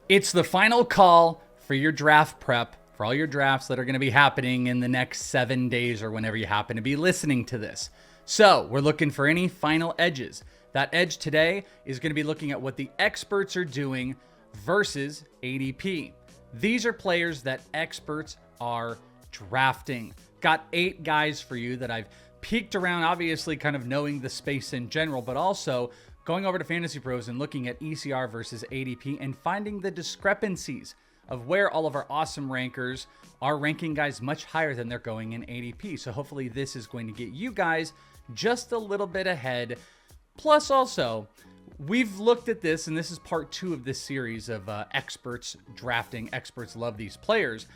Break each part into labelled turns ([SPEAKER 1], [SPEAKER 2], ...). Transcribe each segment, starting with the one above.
[SPEAKER 1] It's the final call for your draft prep, for all your drafts that are going to be happening in the next 7 days or whenever you happen to be listening to this. So we're looking for any final edges. That edge today is going to be looking at what the experts are doing versus ADP. These are players that experts are drafting. Got 8 guys for you that I've peeked around, obviously kind of knowing the space in general, but also going over to FantasyPros and looking at ECR versus ADP and finding the discrepancies of where all of our awesome rankers are ranking guys much higher than they're going in ADP. So hopefully this is going to get you guys just a little bit ahead. Plus also, we've looked at this, and this is part 2 of this series of experts drafting. Experts love these players.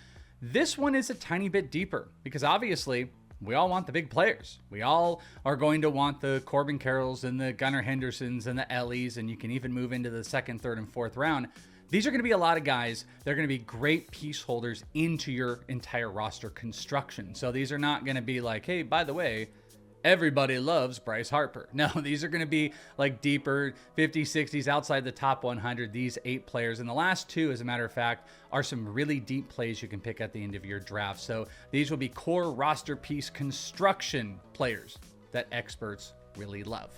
[SPEAKER 1] This one is a tiny bit deeper because obviously we all want the big players. We all are going to want the Corbin Carrolls and the Gunnar Hendersons and the Ellies, and you can even move into the 2nd, 3rd, and 4th round. These are going to be a lot of guys. They're going to be great piece holders into your entire roster construction. So these are not going to be like, hey, by the way, everybody loves Bryce Harper. No, these are going to be like deeper 50s, 60s, outside the top 100, these 8 players. And the last 2, as a matter of fact, are some really deep plays you can pick at the end of your draft. So these will be core roster piece construction players that experts really love.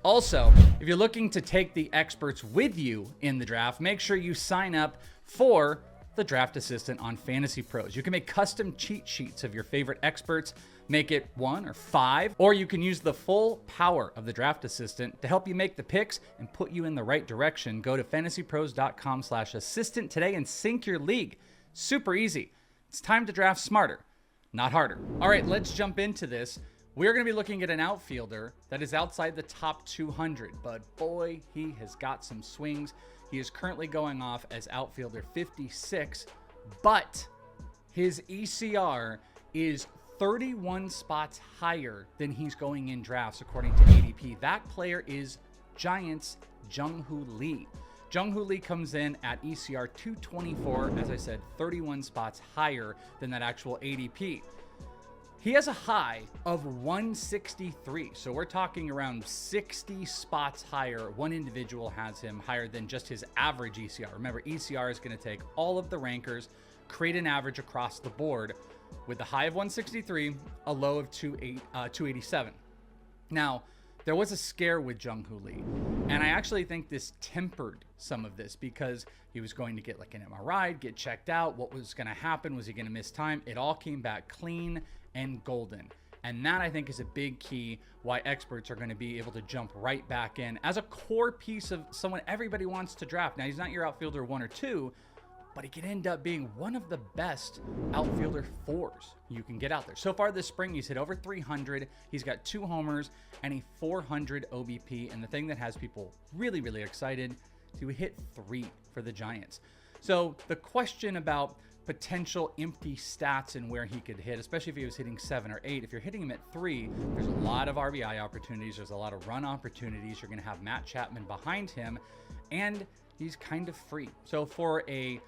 [SPEAKER 1] Also, if you're looking to take the experts with you in the draft, make sure you sign up for the Draft Assistant on FantasyPros. You can make custom cheat sheets of your favorite experts, make it 1 or 5, or you can use the full power of the Draft Assistant to help you make the picks and put you in the right direction. Go to fantasypros.com/assistant today and sync your league. Super easy. It's time to draft smarter, not harder. All right, let's jump into this. We're going to be looking at an outfielder that is outside the top 200, but boy, he has got some swings. He is currently going off as outfielder 56, but his ECR is 31 spots higher than he's going in drafts according to ADP. That player is Giants' Jung Hoo Lee. Jung Hoo Lee comes in at ECR 224, as I said, 31 spots higher than that actual ADP. He has a high of 163, so we're talking around 60 spots higher. One individual has him higher than just his average ECR. Remember, ECR is going to take all of the rankers, create an average across the board with a high of 163, a low of 287. Now, there was a scare with Jung Hoo Lee, and I actually think this tempered some of this because he was going to get like an MRI, get checked out. What was going to happen? Was he going to miss time? It all came back clean and golden. And that, I think, is a big key why experts are going to be able to jump right back in as a core piece of someone everybody wants to draft. Now, he's not your outfielder 1 or 2, but he can end up being one of the best outfielder 4s you can get out there. So far this spring, he's hit over 300. He's got 2 homers and a 400 OBP. And the thing that has people really, really excited, he hit 3 for the Giants. So the question about potential empty stats and where he could hit, especially if he was hitting 7 or 8. If you're hitting him at 3, there's a lot of RBI opportunities. There's a lot of run opportunities. You're going to have Matt Chapman behind him, and he's kind of free. So for a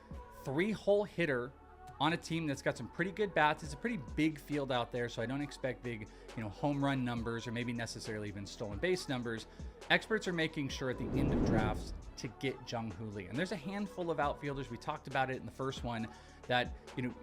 [SPEAKER 1] 3-hole hitter on a team that's got some pretty good bats, it's a pretty big field out there, so I don't expect big, home run numbers or maybe necessarily even stolen base numbers. Experts are making sure at the end of drafts to get Jung Hoo Lee. And there's a handful of outfielders, we talked about it in the first one, that, you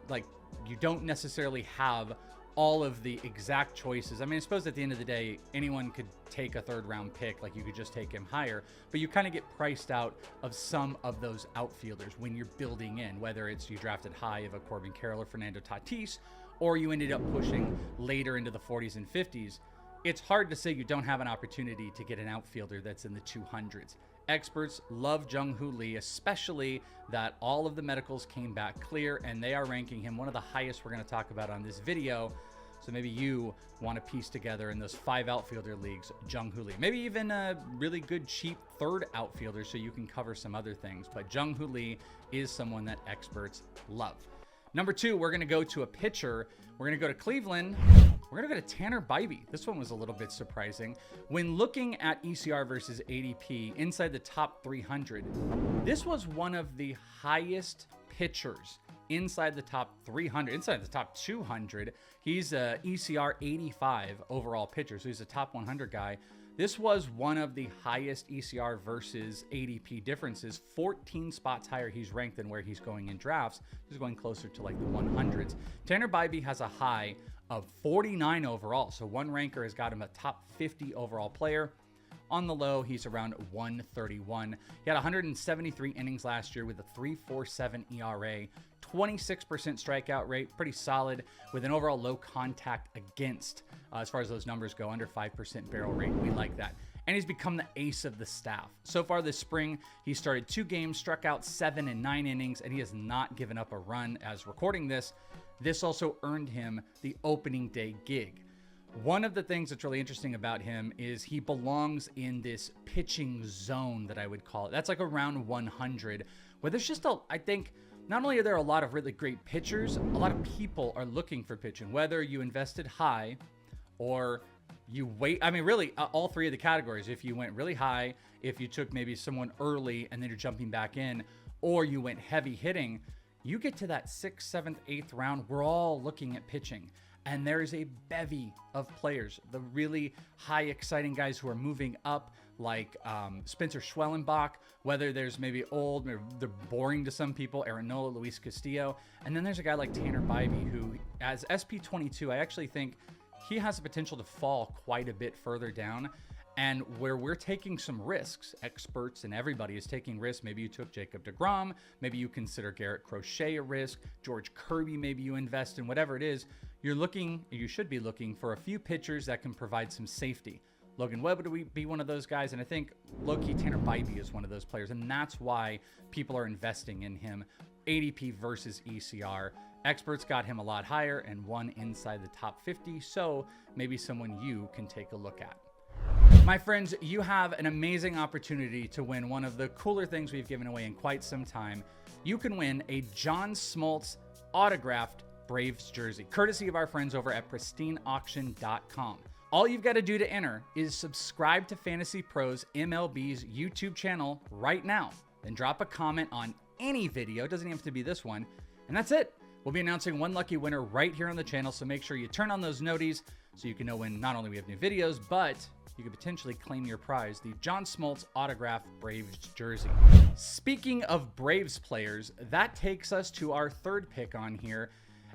[SPEAKER 1] don't necessarily have all of the exact choices. I mean, I suppose at the end of the day, anyone could take a 3rd round pick, like you could just take him higher, but you kind of get priced out of some of those outfielders when you're building in, whether it's you drafted high of a Corbin Carroll or Fernando Tatis, or you ended up pushing later into the 40s and 50s. It's hard to say you don't have an opportunity to get an outfielder that's in the 200s. Experts love Jung Hoo Lee, especially that all of the medicals came back clear, and they are ranking him one of the highest we're going to talk about on this video. So maybe you want to piece together in those 5 outfielder leagues, Jung Hoo Lee. Maybe even a really good, cheap 3rd outfielder so you can cover some other things. But Jung Hoo Lee is someone that experts love. Number 2, we're going to go to a pitcher. We're going to go to Cleveland. We're going to go to Tanner Bibee. This one was a little bit surprising. When looking at ECR versus ADP inside the top 300, this was one of the highest pitchers inside the top 300, inside the top 200. He's a ECR 85 overall pitcher, so he's a top 100 guy. This was one of the highest ECR versus ADP differences, 14 spots higher he's ranked than where he's going in drafts. He's going closer to like the 100s. Tanner Bibee has a high of 49 overall, so one ranker has got him a top 50 overall player. On the low, he's around 131. He had 173 innings last year with a 3.47 ERA, 26% strikeout rate, pretty solid, with an overall low contact against. As far as those numbers go, under 5% barrel rate. We like that. And he's become the ace of the staff. So far this spring, he started 2 games, struck out 7 and 9 innings, and he has not given up a run as recording this. This also earned him the opening day gig. One of the things that's really interesting about him is he belongs in this pitching zone that I would call it. That's like around 100, where there's just I think not only are there a lot of really great pitchers, a lot of people are looking for pitching, whether you invested high or you wait. I mean, really all 3 of the categories. If you went really high, if you took maybe someone early and then you're jumping back in, or you went heavy hitting, you get to that 6th, 7th, 8th round, we're all looking at pitching. And there's a bevy of players, the really high, exciting guys who are moving up, like Spencer Schwellenbach, whether there's maybe old, maybe they're boring to some people, Aaron Nola, Luis Castillo. And then there's a guy like Tanner Bibee, who, as SP22, I actually think he has the potential to fall quite a bit further down. And where we're taking some risks, experts and everybody is taking risks. Maybe you took Jacob deGrom, maybe you consider Garrett Crochet a risk, George Kirby, maybe you invest in, whatever it is. You should be looking for a few pitchers that can provide some safety. Logan Webb would be one of those guys, and I think low-key Tanner Bibee is one of those players, and that's why people are investing in him. ADP versus ECR. Experts got him a lot higher and one inside the top 50, so maybe someone you can take a look at. My friends, you have an amazing opportunity to win one of the cooler things we've given away in quite some time. You can win a John Smoltz autographed Braves jersey, courtesy of our friends over at pristineauction.com. All you've got to do to enter is subscribe to FantasyPros MLB's YouTube channel right now. Then drop a comment on any video, doesn't even have to be this one, and that's it. We'll be announcing one lucky winner right here on the channel, so make sure you turn on those noties so you can know when not only we have new videos, but you could potentially claim your prize, the John Smoltz autographed Braves jersey. Speaking of Braves players, that takes us to our 3rd pick on here.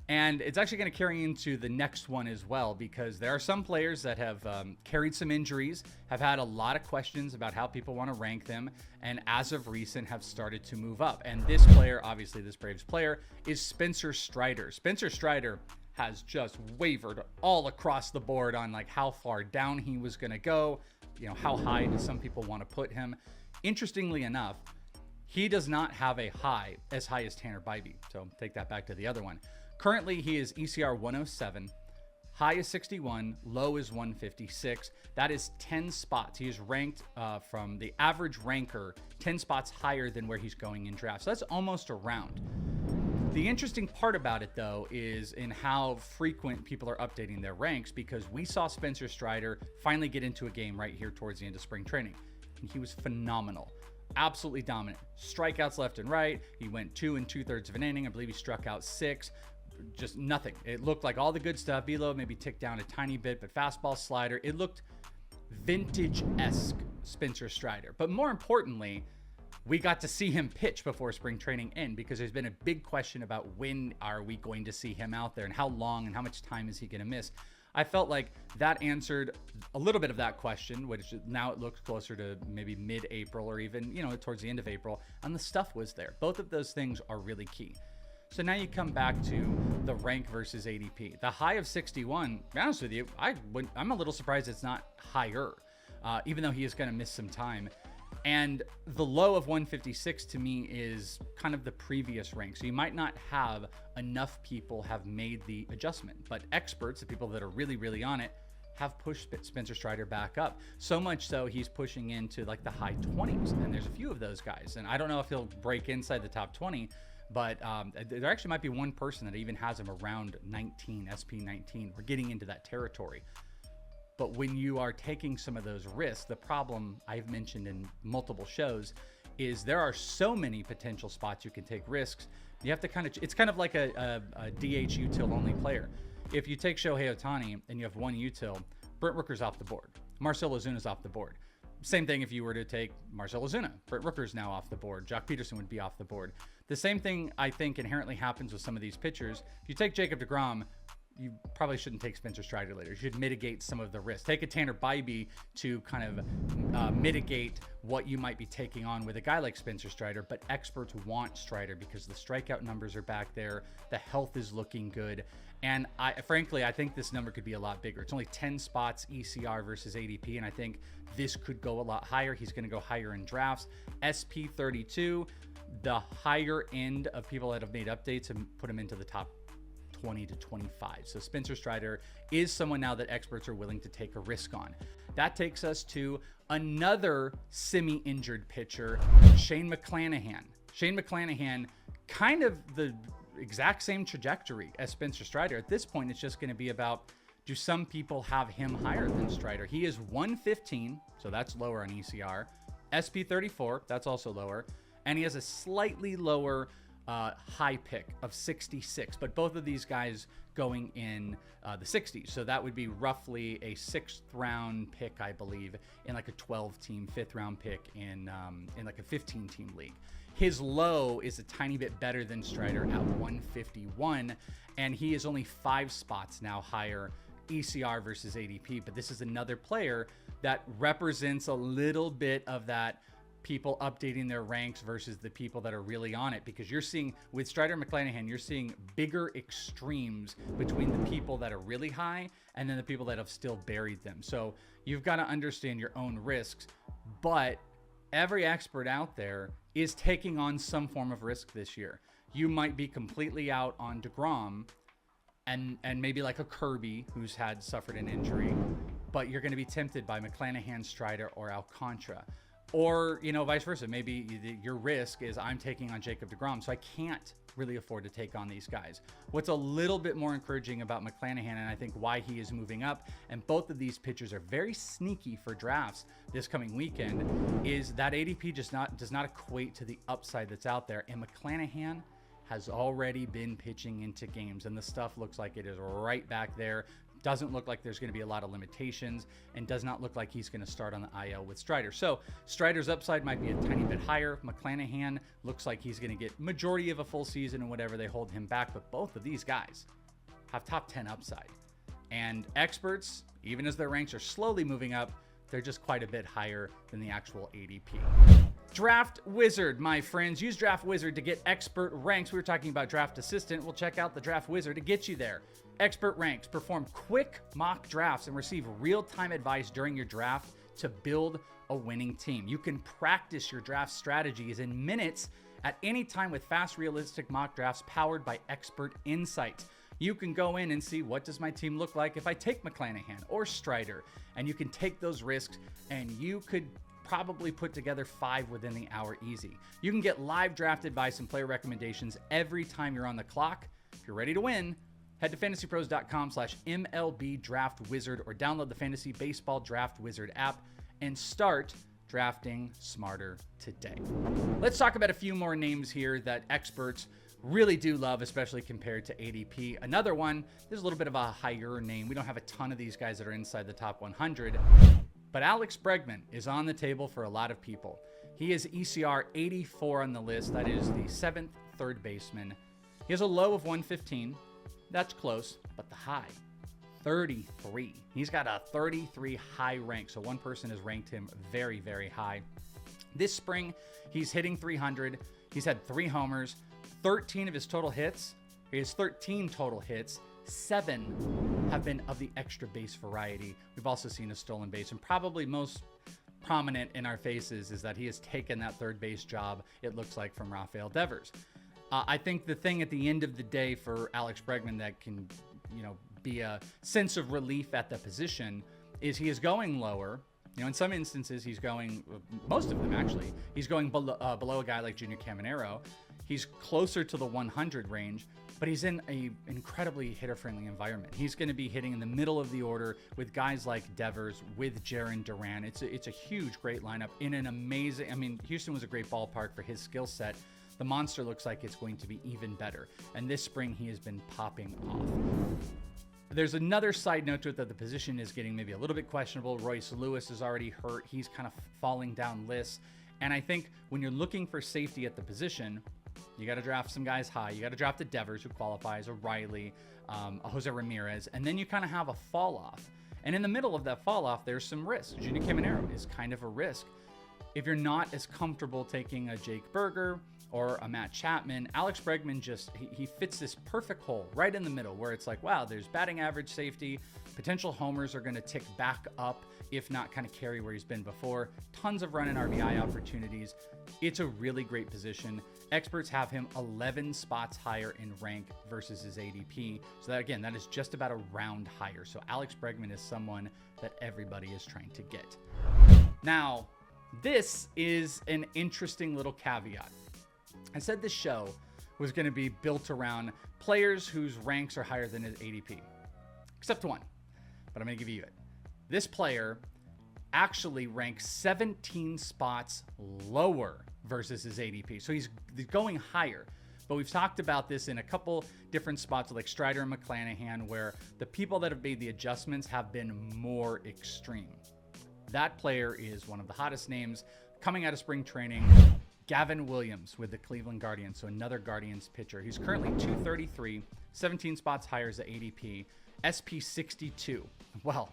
[SPEAKER 1] And it's actually going to carry into the next one as well, because there are some players that have carried some injuries, have had a lot of questions about how people want to rank them, and as of recent have started to move up. And this player, obviously this Braves player, is Spencer Strider. Spencer Strider has just wavered all across the board on like how far down he was going to go, how high do some people want to put him. Interestingly enough, he does not have a high as high as Tanner Bibee. So take that back to the other one. Currently, he is ECR 107, high is 61, low is 156. That is 10 spots. He is ranked from the average ranker 10 spots higher than where he's going in drafts. So that's almost a round. The interesting part about it, though, is in how frequent people are updating their ranks, because we saw Spencer Strider finally get into a game right here towards the end of spring training, and he was phenomenal. Absolutely dominant. Strikeouts left and right. He went 2 2/3 of an inning. I believe he struck out 6. Just nothing. It looked like all the good stuff. Velo maybe ticked down a tiny bit, but fastball, slider. It looked vintage-esque Spencer Strider. But more importantly, we got to see him pitch before spring training end, because there's been a big question about when are we going to see him out there and how long and how much time is he going to miss. I felt like that answered a little bit of that question, which now it looks closer to maybe mid-April or even, towards the end of April, and the stuff was there. Both of those things are really key. So now you come back to the rank versus ADP. The high of 61, to be honest with you, I'm a little surprised it's not higher, even though he is going to miss some time. And the low of 156 to me is kind of the previous rank. So you might not have enough people have made the adjustment, but experts, the people that are really, really on it, have pushed Spencer Strider back up. So much so he's pushing into like the high 20s. And there's a few of those guys. And I don't know if he'll break inside the top 20, but there actually might be one person that even has him around 19, SP19. We're getting into that territory. But when you are taking some of those risks, the problem I've mentioned in multiple shows is there are so many potential spots you can take risks. You have to it's kind of like a DH util only player. If you take Shohei Ohtani and you have one util, Brent Rooker's off the board. Marcell Ozuna's off the board. Same thing if you were to take Marcell Ozuna. Brett Rooker's now off the board. Jock Peterson would be off the board. The same thing, I think, inherently happens with some of these pitchers. If you take Jacob deGrom, you probably shouldn't take Spencer Strider later. You should mitigate some of the risk. Take a Tanner Bibee to kind of mitigate what you might be taking on with a guy like Spencer Strider, but experts want Strider because the strikeout numbers are back there. The health is looking good. And frankly, I think this number could be a lot bigger. It's only 10 spots ECR versus ADP, and I think this could go a lot higher. He's going to go higher in drafts. SP32, the higher end of people that have made updates and put him into the top 20 to 25. So Spencer Strider is someone now that experts are willing to take a risk on. That takes us to another semi-injured pitcher, Shane McClanahan. Shane McClanahan, kind of the exact same trajectory as Spencer Strider. At this point, it's just going to be about, do some people have him higher than Strider? He is 115, so that's lower on ECR. SP34, that's also lower. And he has a slightly lower high pick of 66, but both of these guys going in the 60s. So that would be roughly a 6th round pick, I believe, in like a 12-team 5th round pick in like a 15-team league. His low is a tiny bit better than Strider at 151, and he is only 5 spots now higher ECR versus ADP. But this is another player that represents a little bit of that people updating their ranks versus the people that are really on it, because you're seeing with Strider and McClanahan, you're seeing bigger extremes between the people that are really high and then the people that have still buried them. So you've got to understand your own risks, but every expert out there is taking on some form of risk this year. You might be completely out on DeGrom and maybe like a Kirby who's suffered an injury, but you're going to be tempted by McClanahan, Strider, or Alcantara. Or, you know, vice versa. Maybe your risk is I'm taking on Jacob deGrom, so I can't really afford to take on these guys. What's a little bit more encouraging about McClanahan, and I think why he is moving up, and both of these pitchers are very sneaky for drafts this coming weekend, is that ADP does not equate to the upside that's out there. And McClanahan has already been pitching into games, and the stuff looks like it is right back there. Doesn't look like there's going to be a lot of limitations, and does not look like he's going to start on the IL with Strider. So Strider's upside might be a tiny bit higher. McClanahan looks like he's going to get majority of a full season and whatever they hold him back. But both of these guys have top 10 upside. And experts, even as their ranks are slowly moving up, they're just quite a bit higher than the actual ADP. Draft Wizard, my friends. Use Draft Wizard to get expert ranks. We were talking about Draft Assistant. We'll check out the Draft Wizard to get you there. Expert ranks. Perform quick mock drafts and receive real-time advice during your draft to build a winning team. You can practice your draft strategies in minutes at any time with fast, realistic mock drafts powered by expert insights. You can go in and see, what does my team look like if I take McClanahan or Strider? And you can take those risks, and you could probably put together 5 within the hour easy. You can get live draft advice and player recommendations every time you're on the clock. If you're ready to win, head to fantasypros.com/MLB Draft Wizard or download the Fantasy Baseball Draft Wizard app and start drafting smarter today. Let's talk about a few more names here that experts really do love, especially compared to ADP. Another one, there's a little bit of a higher name. We don't have a ton of these guys that are inside the top 100, but Alex Bregman is on the table for a lot of people. He is ECR 84 on the list. That is the 7th third baseman. He has a low of 115. That's close, but the high, 33. He's got a 33 high rank, so one person has ranked him very, very high. This spring, he's hitting 300. He's had 3 homers, 13 of his total hits. He has 13 total hits. 7 have been of the extra base variety. We've also seen a stolen base, and probably most prominent in our faces is that he has taken that third base job, it looks like, from Rafael Devers. I think the thing at the end of the day for Alex Bregman that can, be a sense of relief at the position is he is going lower. In some instances, he's going, most of them actually, he's going below a guy like Junior Caminero. He's closer to the 100 range, but he's in an incredibly hitter-friendly environment. He's going to be hitting in the middle of the order with guys like Devers, with Jarren Duran. It's a huge, great lineup in an amazing, Houston was a great ballpark for his skill set. The monster looks like it's going to be even better. And this spring, he has been popping off. There's another side note to it that the position is getting maybe a little bit questionable. Royce Lewis is already hurt. He's kind of falling down lists. And I think when you're looking for safety at the position, you got to draft some guys high. You got to draft a Devers who qualifies, a Riley, a Jose Ramirez, and then you kind of have a fall off. And in the middle of that fall off, there's some risk. Junior Caminero is kind of a risk. If you're not as comfortable taking a Jake Berger or a Matt Chapman, Alex Bregman he fits this perfect hole right in the middle where it's like, wow, there's batting average safety. Potential homers are going to tick back up, if not kind of carry where he's been before. Tons of run and RBI opportunities. It's a really great position. Experts have him 11 spots higher in rank versus his ADP. So that, again, that is just about a round higher. So Alex Bregman is someone that everybody is trying to get. Now, this is an interesting little caveat. I said this show was going to be built around players whose ranks are higher than his ADP, except one, but I'm going to give you it. This player actually ranks 17 spots lower versus his ADP. So he's going higher. But we've talked about this in a couple different spots like Strider and McClanahan, where the people that have made the adjustments have been more extreme. That player is one of the hottest names coming out of spring training, Gavin Williams with the Cleveland Guardians. So another Guardians pitcher. He's currently 233, 17 spots higher as the ADP, SP 62. Well,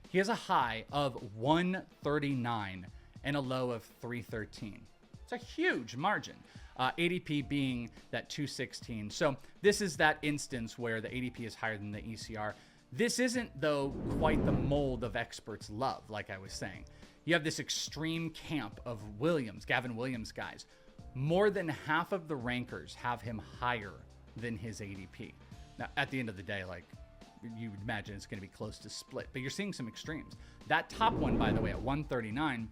[SPEAKER 1] he has a high of 139 and a low of 313. It's a huge margin. ADP being that 216. So this is that instance where the ADP is higher than the ECR. This isn't, though, quite the mold of experts love, like I was saying. You have this extreme camp of Williams, Gavin Williams guys. More than half of the rankers have him higher than his ADP. Now, at the end of the day, like, you would imagine it's going to be close to split, but you're seeing some extremes. That top one, by the way, at 139,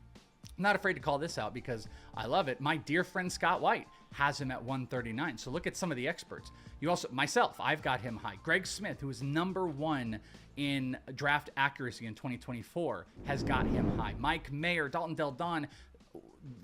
[SPEAKER 1] I'm not afraid to call this out because I love it. My dear friend Scott White has him at 139. So look at some of the experts. You also, myself, I've got him high. Greg Smith, who is #1 in draft accuracy in 2024, has got him high. Mike Mayer, Dalton Del Don.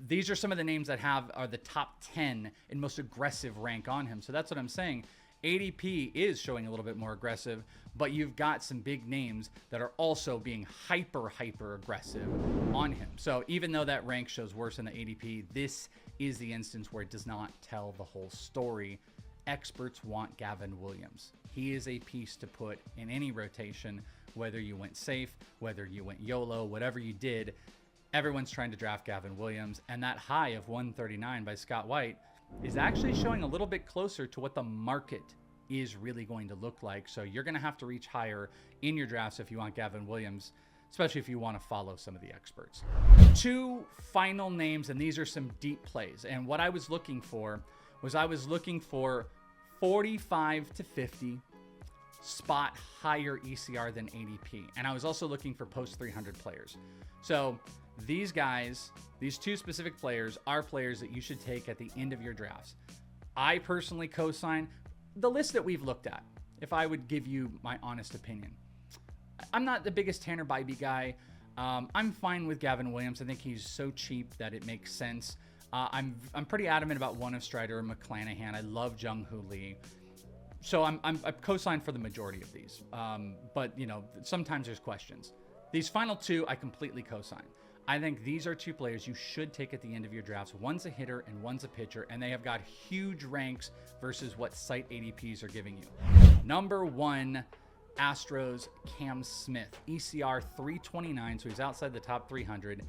[SPEAKER 1] These are some of the names that are the top 10 in most aggressive rank on him. So that's what I'm saying. ADP is showing a little bit more aggressive, but you've got some big names that are also being hyper aggressive on him. So even though that rank shows worse than the ADP, this is the instance where it does not tell the whole story. Experts want Gavin Williams. He is a piece to put in any rotation, whether you went safe, whether you went YOLO, whatever you did, everyone's trying to draft Gavin Williams. And that high of 139 by Scott White is actually showing a little bit closer to what the market is really going to look like. So you're going to have to reach higher in your drafts if you want Gavin Williams, especially if you want to follow some of the experts. Two final names, and these are some deep plays. And what I was looking for was 45 to 50 spot higher ECR than ADP. And I was also looking for post 300 players. So these guys, these two specific players, are players that you should take at the end of your drafts. I personally co-sign the list that we've looked at, if I would give you my honest opinion. I'm not the biggest Tanner Bibee guy. I'm fine with Gavin Williams. I think he's so cheap that it makes sense. I'm pretty adamant about one of Strider and McClanahan. I love Jung Hoo Lee. So I'm co-signed for the majority of these. But, you know, sometimes there's questions. These final two, I completely co-sign. I think these are two players you should take at the end of your drafts. One's a hitter and one's a pitcher, and they have got huge ranks versus what site ADPs are giving you. #1, Astros, Cam Smith. ECR 329, so he's outside the top 300.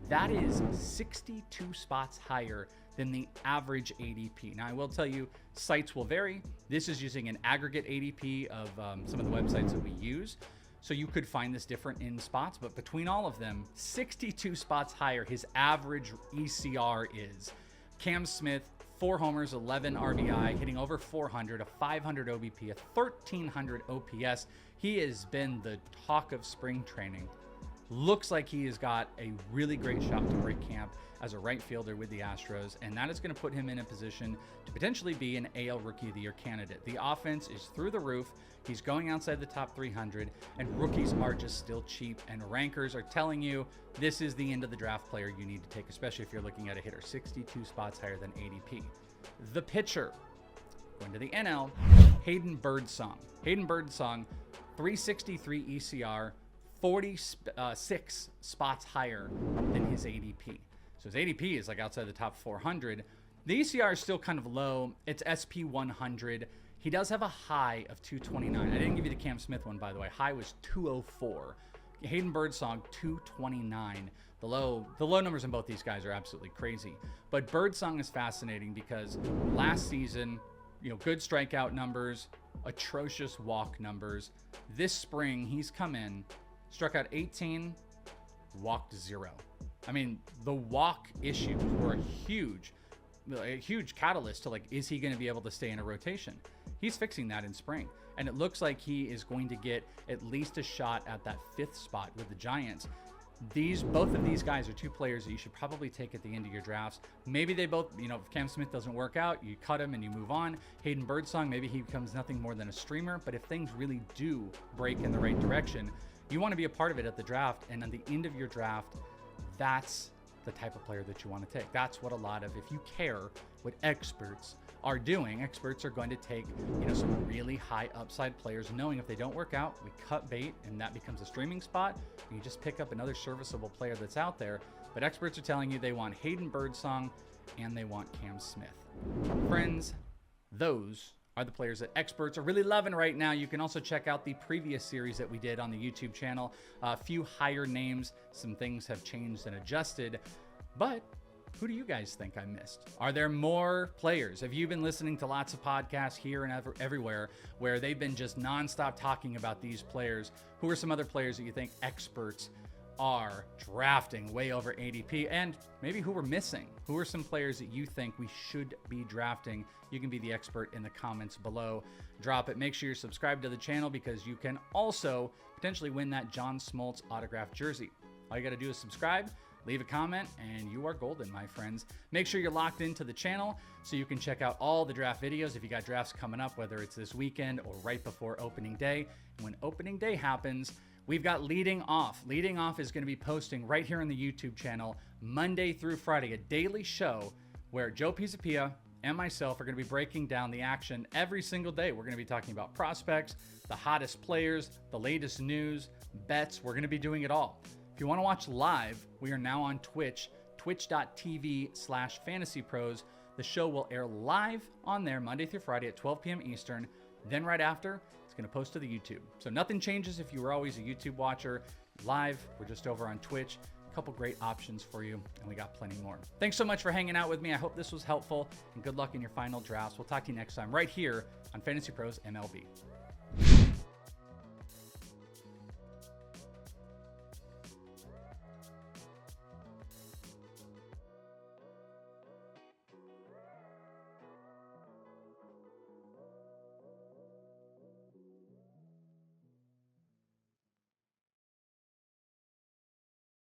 [SPEAKER 1] That is 62 spots higher than the average ADP. Now, I will tell you, sites will vary. This is using an aggregate ADP of some of the websites that we use. So you could find this different in spots, but between all of them, 62 spots higher, his average ECR is. Cam Smith, 4 homers, 11 RBI, hitting over 400, a 500 OBP, a 1300 OPS. He has been the talk of spring training. Looks like he has got a really great shot to break camp as a right fielder with the Astros, and that is going to put him in a position to potentially be an AL Rookie of the Year candidate. The offense is through the roof. He's going outside the top 300, and rookies are just still cheap, and rankers are telling you this is the end of the draft player you need to take, especially if you're looking at a hitter. 62 spots higher than ADP. The pitcher, going to the NL, Hayden Birdsong. Hayden Birdsong, 363 ECR, 46 spots higher than his ADP. So his ADP is like outside the top 400. The ECR is still kind of low. It's SP 100. He does have a high of 229. I didn't give you the Cam Smith one, by the way. High was 204. Hayden Birdsong, 229. The low numbers in both these guys are absolutely crazy. But Birdsong is fascinating because last season, good strikeout numbers, atrocious walk numbers. This spring, he's come in, struck out 18, walked 0. I mean, the walk issues were a huge catalyst to is he going to be able to stay in a rotation? He's fixing that in spring. And it looks like he is going to get at least a shot at that 5th spot with the Giants. Both of these guys are 2 players that you should probably take at the end of your drafts. Maybe they both, if Cam Smith doesn't work out, you cut him and you move on. Hayden Birdsong, maybe he becomes nothing more than a streamer. But if things really do break in the right direction, you want to be a part of it at the draft. And at the end of your draft, that's the type of player that you want to take. That's what a lot of, if you care what experts are doing, experts are going to take, some really high upside players, knowing if they don't work out, we cut bait and that becomes a streaming spot. You just pick up another serviceable player that's out there. But experts are telling you they want Hayden Birdsong and they want Cam Smith. Friends, those are the players that experts are really loving right now. You can also check out the previous series that we did on the YouTube channel. A few higher names, some things have changed and adjusted, but who do you guys think I missed? Are there more players? Have you been listening to lots of podcasts here and everywhere where they've been just nonstop talking about these players? Who are some other players that you think experts are drafting way over ADP? And maybe who we're missing? Who are some players that you think we should be drafting? You can be the expert in the comments below. Drop it. Make sure you're subscribed to the channel because you can also potentially win that John Smoltz autographed jersey. All you got to do is subscribe, leave a comment, and you are golden, my friends. Make sure you're locked into the channel so you can check out all the draft videos if you got drafts coming up, whether it's this weekend or right before opening day. And when opening day happens, we've got Leading Off. Leading Off is going to be posting right here on the YouTube channel Monday through Friday, a daily show where Joe Pisapia and myself are going to be breaking down the action every single day. We're going to be talking about prospects, the hottest players, the latest news, bets. We're going to be doing it all. If you want to watch live, we are now on Twitch, twitch.tv/FantasyPros. The show will air live on there Monday through Friday at 12 p.m. Eastern. Then right after, it's going to post to the YouTube. So nothing changes if you were always a YouTube watcher. Live, we're just over on Twitch. A couple great options for you, and we got plenty more. Thanks so much for hanging out with me. I hope this was helpful, and good luck in your final drafts. We'll talk to you next time right here on Fantasy Pros MLB.